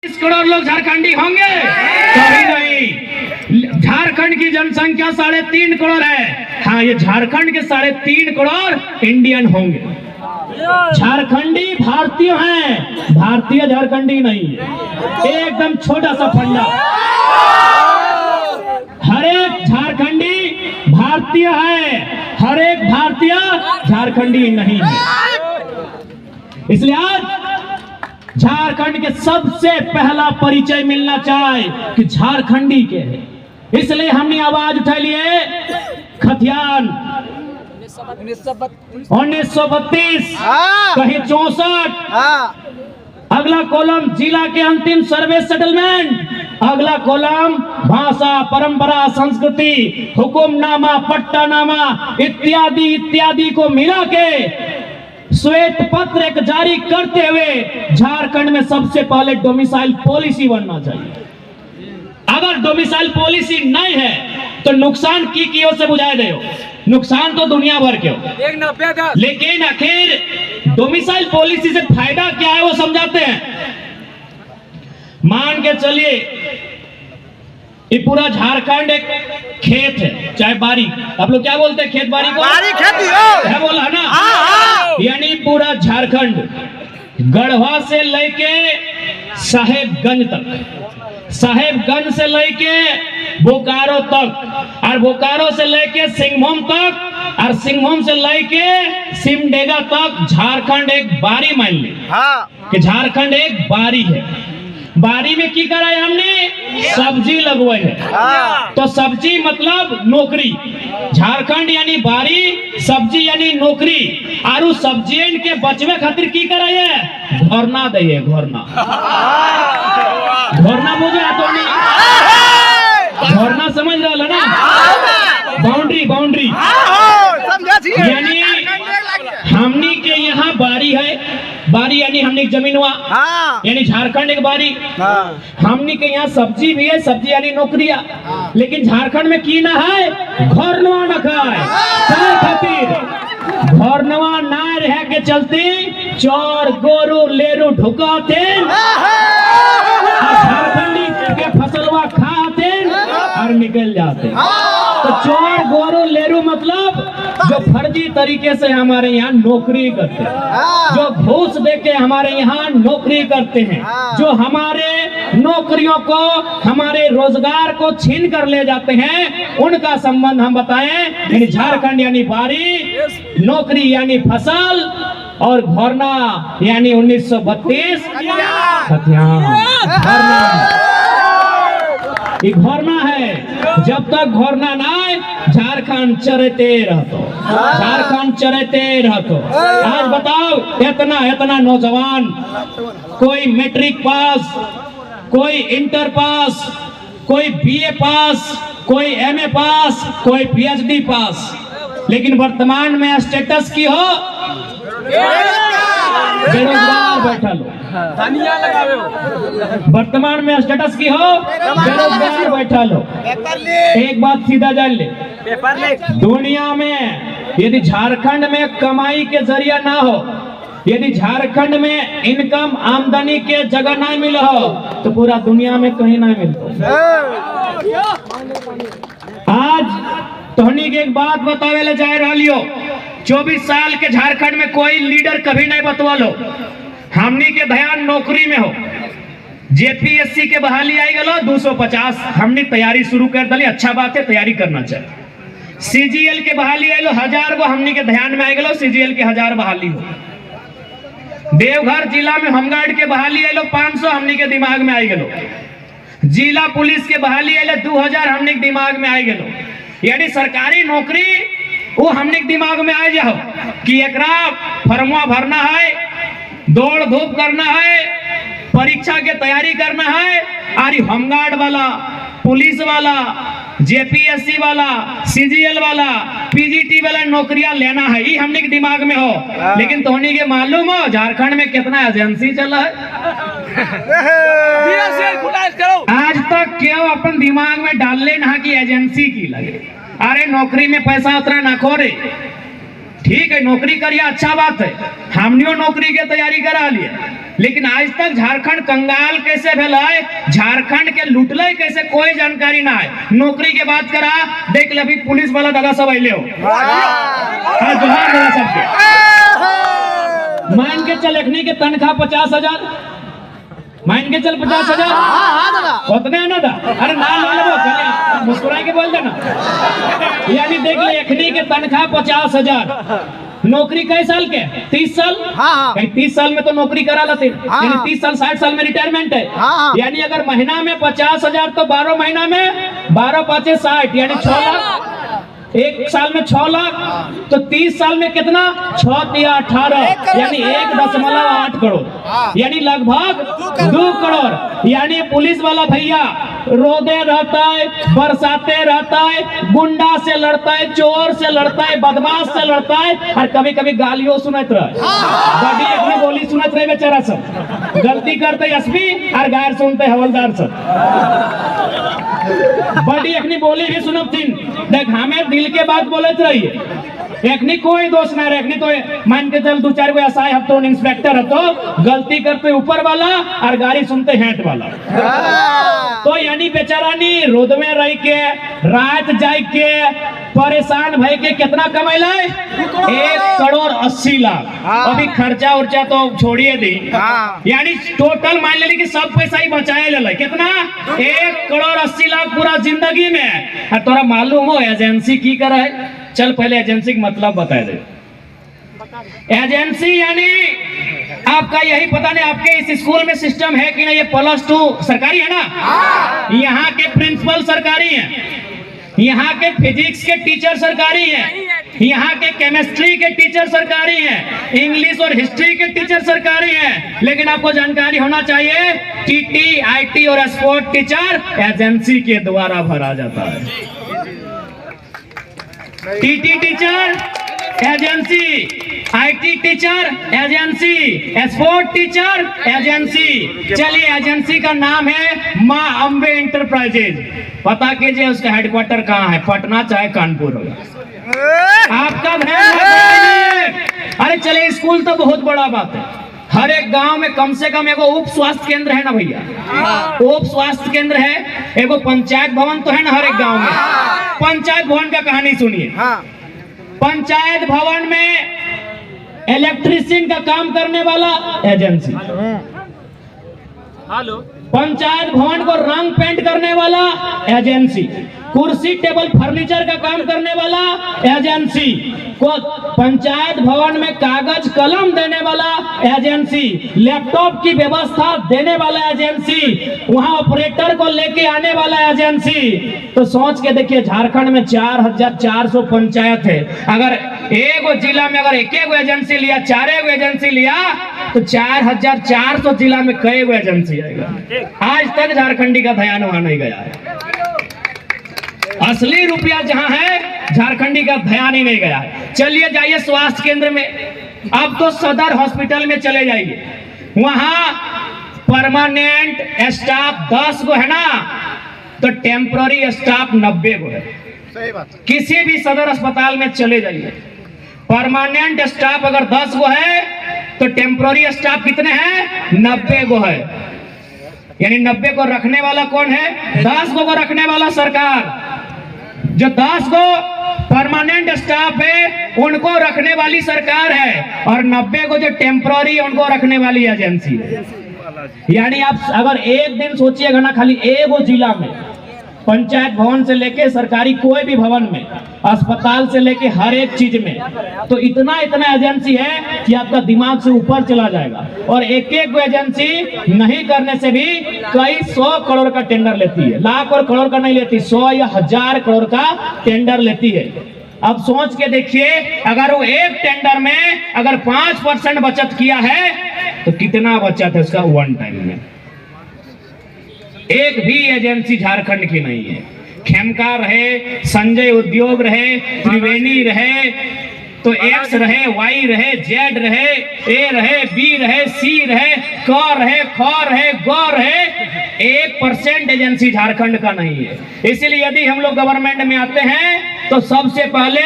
30 करोड़ लोग झारखंडी होंगे? कभी नहीं। झारखंड की जनसंख्या 3.5 करोड़ है। हाँ, ये झारखंड के 3.5 करोड़ इंडियन होंगे। झारखंडी भारतीय हैं, भारतीय झारखंडी नहीं है। एकदम छोटा सा फंडा, हर एक झारखंडी भारतीय है, हर एक भारतीय झारखंडी नहीं है। इसलिए आज झारखंड के सबसे पहला परिचय मिलना चाहिए कि झारखंडी के है। इसलिए हमने आवाज उठा लिए खतियान 1932 कहीं 64। अगला कॉलम जिला के अंतिम सर्वे सेटलमेंट, अगला कॉलम भाषा, परंपरा, संस्कृति, हुकुमनामा, पट्टानामा इत्यादि इत्यादि को मिला के श्वेत पत्र एक जारी करते हुए झारखंड में सबसे पहले डोमिसाइल पॉलिसी बनना चाहिए। अगर डोमिसाइल पॉलिसी नहीं है तो नुकसान की ओर से बुझाए दे हो, नुकसान तो दुनिया भर के हो, लेकिन आखिर डोमिसाइल पॉलिसी से फायदा क्या है वो समझाते हैं। मान के चलिए ये पूरा झारखंड एक खेत है, चाहे बारी, आप लोग क्या बोलते हैं खेत बारी को? बारी खेती है बोला ना। यानी पूरा झारखंड गढ़वा से लेके साहेबगंज तक, साहेबगंज से लेके बोकारो तक, और बोकारो से लेके सिंहभूम तक, और सिंहभूम से लेके सिमडेगा तक झारखंड एक बारी मान ली कि झारखंड एक बारी है। बारी में की करा है हमने? सब्जी लगवाई है। तो सब्जी मतलब नौकरी, झारखंड यानी बारी, सब्जी यानी नौकरी। और उस सब्जी के बचवे खातिर की करा है? घोरना दे, घोरना। घोरना मुझे तो नहीं, घोरना समझ रहा ना? बाउंड्री, बाउंड्री यानी हमनी के यहाँ बारी है, बारी यानी हमने जमीनवा, यानी झारखंड एक बारी। हमनी के यहाँ सब्जी भी है, सब्जी यानी नौकरिया। लेकिन झारखंड में की ना है? घोरनवा न खाए खातिर, घोरनवा ना रह के चलते चोर गोरू लेरू ढुकाते, झारखंडी के फसलवा खाते और निकल जाते। तो चोर गोरू लेरू मतलब जो फर्जी तरीके से हमारे यहाँ नौकरी करते हैं, जो घूस देके हमारे यहाँ नौकरी करते हैं, जो हमारे नौकरियों को, हमारे रोजगार को छीन कर ले जाते हैं, उनका संबंध हम बताएं। यानी झारखंड यानी बारी, नौकरी यानी फसल, और घोरना यानी 1932 खतियान। ये घोरना है। जब तक घोरना ना आए झारखंड चरते रहतो, झारखंड चरते रहतो। आज बताओ इतना नौजवान, कोई मैट्रिक पास, कोई इंटर पास, कोई बीए पास, कोई एमए पास, कोई पीएचडी पास, लेकिन वर्तमान में स्टेटस की हो बेरोजगार बैठा लो। वर्तमान में स्टेटस की हो बेरोजगार बैठा लो। एक बात सीधा जान ले, दुनिया में यदि झारखंड में कमाई के जरिया ना हो, यदि झारखंड में इनकम आमदनी के जगह ना मिल हो, तो पूरा दुनिया में कहीं ना मिलता। आज तोहनी के एक बात बतावे ले जाए रही हो, 24 साल के झारखंड में कोई लीडर कभी नहीं बतवा लो। हमनी के ध्यान नौकरी में हो। जेपीएससी के बहाली आई गलो 250, हमने तैयारी शुरू कर दी। अच्छा बात है, तैयारी करना चाहिए। सीजीएल के बहाली आई लो 1000 को, हमनी के ध्यान में आई गलो सीजीएल के 1000 बहाली हो। देवघर जिला में होमगार्ड के बहाली आई लो 500, हमनी के दिमाग में आई गलो। जिला पुलिस के बहाली आई लो 2000, हमने के दिमाग में आई गलो। यानी सरकारी नौकरी वो हमने के दिमाग में आ जाओ कि एकरा फर्मा भरना है, दौड़ धूप करना है, परीक्षा के तैयारी करना है। और होमगार्ड वाला, पुलिस वाला, जेपीएससी वाला, सीजीएल वाला, पीजीटी वाला नौकरियां लेना है, ये हमने के दिमाग में हो। लेकिन तोहनी के मालूम हो झारखंड में कितना एजेंसी चला है? आज तक क्यों अपन दिमाग में डाल ले ना कि एजेंसी की लगे। अरे नौकरी में पैसा उतना ना खोरे, ठीक है नौकरी करिए, अच्छा बात है, हमने नौकरी की तैयारी करा लिए, लेकिन आज तक झारखंड कंगाल कैसे भेल है, झारखंड के लुटले कैसे, कोई जानकारी ना है। नौकरी के बात करा, देख ले अभी पुलिस वाला दादा सब अले हो, हाँ जोहार दादा सबके। मान के चल एखनी के तनख्वाह 50,000, मान के चल 50,000 उतने है ना था। अरे ना लो मुस्कुरा के बोल देना। यानी देख ले एखनी के तनख्वाह 50,000, नौकरी कई साल के 30 साल, कहीं 30 साल में तो नौकरी करा लेते, यानी 30 साल 60 साल में रिटायरमेंट है। यानी अगर महीना में 50,000 तो 12 महीना में 12 5 60, यानी 6 लाख। एक साल में 6 लाख, तो 30 साल में कितना, 6 या 18, यानी 1.8 करोड़, यानी लगभग 2 करोड़। यानी पुलिस वाला भैया रोदे रहता है, बरसाते रहता है, गुंडा से लड़ता है, चोर से लड़ता है, बदमाश से लड़ता है, और कभी कभी गालियों सुनत रहे, बड़ी अपनी बोली सुनत रहे बेचारा सब। गलती करते एसपी और गायर सुनते हवलदार सब। बड़ी अपनी बोली भी सुनब थीन, देख हमें दिल के बात बोलत रहिए, एकनी कोई दोष ना रहे। तो मान के चल 2-4 गो एसआई हतो, इंस्पेक्टर हतो, गलती करते ऊपर वाला और गाड़ी सुनते हेट वाला। तो यानी बेचारानी रोड में रह के रात जाए के परेशान भय के कितना कमैला, 1,80,00,000। अभी खर्चा उर्चा तो छोड़िए दी, यानी टोटल मान ले कि सब पैसा ही बचाए ले, कितना 1,80,00,000 पूरा जिंदगी में। तोरा मालूम हो एजेंसी की कर है? चल पहले एजेंसी का मतलब बता दे। एजेंसी यानी आपका यही पता नहीं आपके इस स्कूल में सिस्टम है कि नहीं, ये +2 सरकारी है ना, यहाँ के प्रिंसिपल सरकारी हैं, यहाँ के फिजिक्स के टीचर सरकारी हैं, यहाँ के केमिस्ट्री के टीचर सरकारी हैं, इंग्लिश और हिस्ट्री के टीचर सरकारी हैं। लेकिन आपको जानकारी होना चाहिए, टीटी, आईटी और स्पोर्ट टीचर एजेंसी के द्वारा भरा जाता है। TT teacher agency, IT teacher agency, sport teacher agency. चलिए एजेंसी का नाम है माँ अम्बे इंटरप्राइजेज। पता कीजिए उसका हेडक्वार्टर कहाँ है, पटना चाहे कानपुर होगा। आपका ध्यान, अरे चले स्कूल तो बहुत बड़ा बात है, हर एक गांव में कम से कम एगो उप स्वास्थ्य केंद्र है ना भैया, उप स्वास्थ्य केंद्र है, एगो पंचायत भवन तो है ना हर एक गांव में। पंचायत भवन का कहानी सुनिए। पंचायत भवन में इलेक्ट्रीशियन का काम करने वाला एजेंसी, पंचायत भवन को रंग पेंट करने वाला एजेंसी, कुर्सी टेबल फर्नीचर का काम करने वाला एजेंसी, को पंचायत भवन में कागज कलम देने वाला एजेंसी, लैपटॉप की व्यवस्था देने वाला एजेंसी, वहां ऑपरेटर को लेके आने वाला एजेंसी। तो सोच के देखिए झारखंड में 4,400 पंचायत है, अगर एक जिला में अगर एक एजेंसी लिया, 4 एजेंसी लिया, तो 4,400 जिला में कई एजेंसी आएगा। आज तक झारखंडी का ध्यान वहां नहीं गया है। असली रुपया जहां है झारखंडी का ध्यान ही नहीं गया है। चलिए जाइए स्वास्थ्य केंद्र में, अब तो सदर हॉस्पिटल में चले जाइए, वहां परमानेंट स्टाफ 10 गो है ना, तो टेम्पररी स्टाफ 90 गो है। सही बात। किसी भी सदर अस्पताल में चले जाइए, परमानेंट स्टाफ अगर 10 गो है तो टेम्पररी स्टाफ कितने हैं, 90 गो है। यानी 90 को रखने वाला कौन है, 10 को रखने वाला सरकार। जो 10 को परमानेंट स्टाफ है उनको रखने वाली सरकार है, और 90 को जो टेम्पररी है उनको रखने वाली एजेंसी है। यानी आप अगर एक दिन सोचिएगा ना, खाली एक जिला में पंचायत भवन से लेके सरकारी कोई भी भवन में, अस्पताल से लेके हर एक चीज में, तो इतना एजेंसी है कि आपका दिमाग से ऊपर चला जाएगा। और एक एजेंसी नहीं करने से भी कई 100 करोड़ का टेंडर लेती है, लाख और करोड़ का नहीं लेती, 100 या 1000 करोड़ का टेंडर लेती है। अब सोच के देखिए, अगर वो एक टेंडर में अगर 5% बचत किया है तो कितना बचत है उसका वन टाइम में। एक भी एजेंसी झारखंड की नहीं है। खेमका रहे, संजय उद्योग रहे, त्रिवेणी रहे, तो एक्स रहे, वाई रहे, जेड रहे, ए रहे, बी रहे, सी रहे, क रहे, ख रहे, ग रहे, 1% एजेंसी झारखंड का नहीं है। इसलिए यदि हम लोग गवर्नमेंट में आते हैं तो सबसे पहले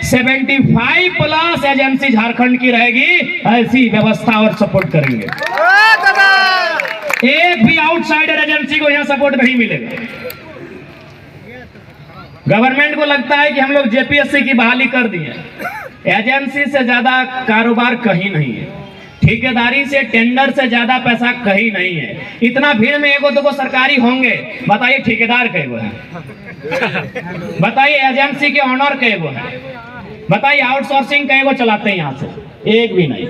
75+ एजेंसी झारखंड की रहेगी, ऐसी व्यवस्था और सपोर्ट करेंगे। एक भी आउटसाइडर एजेंसी को यहाँ सपोर्ट नहीं मिलेगा। गवर्नमेंट को लगता है कि हम लोग जेपीएससी की बहाली कर दिए, एजेंसी से ज्यादा कारोबार कहीं नहीं है, ठेकेदारी से टेंडर से ज्यादा पैसा कहीं नहीं है। इतना भीड़ में एगो दो सरकारी होंगे, बताइए ठेकेदार कैगो है, बताइए एजेंसी के ऑनर कैगो है, बताइए आउटसोर्सिंग कैगो चलाते हैं यहाँ से, एक भी नहीं।